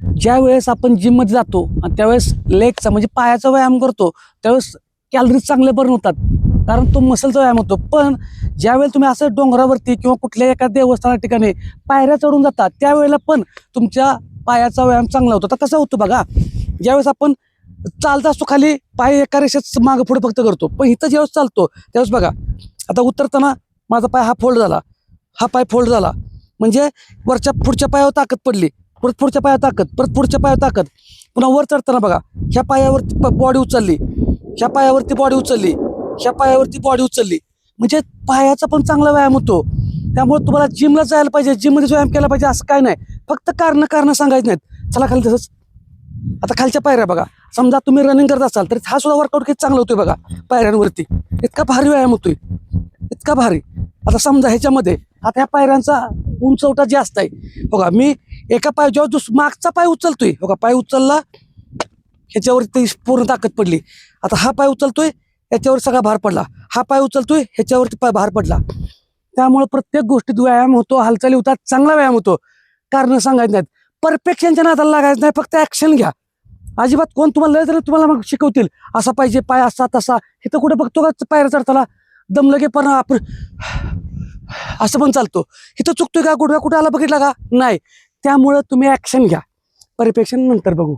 ज्या वेळेस आपण जिममध्ये जातो आणि त्यावेळेस लेगचा म्हणजे पायाचा व्यायाम करतो त्यावेळेस कॅलरीज चांगले बर्न होतात, कारण तो मसलचा व्यायाम होतो. पण ज्यावेळेला तुम्ही असं डोंगरावरती किंवा कुठल्या एका देवस्थाना ठिकाणी पायऱ्या चढून जाता त्यावेळेला पण तुमच्या पायाचा व्यायाम चांगला होतो. तर कसं होतं बघा, ज्यावेळेस आपण चालत असतो खाली पाय एका रेषेत मागं पुढे फक्त करतो, पण इथं ज्यावेळेस चालतो त्यावेळेस बघा, आता उतरताना माझा पाय हा फोल्ड झाला, हा पाय फोल्ड झाला, म्हणजे वरच्या पुढच्या पायावर ताकद पडली, परत पुढच्या पायावर ताकद, परत पुढच्या पायावर ताकद, पुन्हा वर चढताना बघा ह्या पायावरती बॉडी उचलली, ह्या पायावरती बॉडी उचलली, ह्या पायावरती बॉडी उचलली, म्हणजे पायाचा पण चांगला व्यायाम होतो. त्यामुळे तुम्हाला जिमला जायला पाहिजे, जिममध्ये व्यायाम केला पाहिजे असं काय नाही, फक्त कारण सांगायचं नाहीत. चला खाली तसंच आता खालच्या पायऱ्या बघा, समजा तुम्ही रनिंग करत असाल तर हा सुद्धा वर्कआउट किती चांगला होतोय बघा, पायऱ्यांवरती इतका भारी व्यायाम होतोय, इतका भारी. आता समजा ह्याच्यामध्ये आता ह्या पायऱ्यांचा उंचवटा जास्त आहे बघा, मी एका पाय जेव्हा मागचा पाय उचलतोय बघा, पाय उचलला ह्याच्यावरती पूर्ण ताकद पडली, आता हा पाय उचलतोय ह्याच्यावर सगळा भार पडला, हा पाय उचलतोय ह्याच्यावरती पाय भार पडला. त्यामुळे प्रत्येक गोष्टीत व्यायाम होतो, हालचाली होतात, चांगला व्यायाम होतो. कारण सांगायचं नाहीत, परफेक्शनच्या नादाला लागायचं नाही, फक्त ऍक्शन घ्या. अजिबात कोण तुम्हाला लय जरी तुम्हाला मग शिकवतील असा पाहिजे पाय असा तसा, हे तर कुठे बघतो का पायऱ्या चढताना दम लगे पण आपण असं पण चालतो, इथं चुकतोय का, कुठं आला बघितला का नाही. त्यामुळं तुम्ही ऍक्शन घ्या, परफेक्शन नंतर बघू.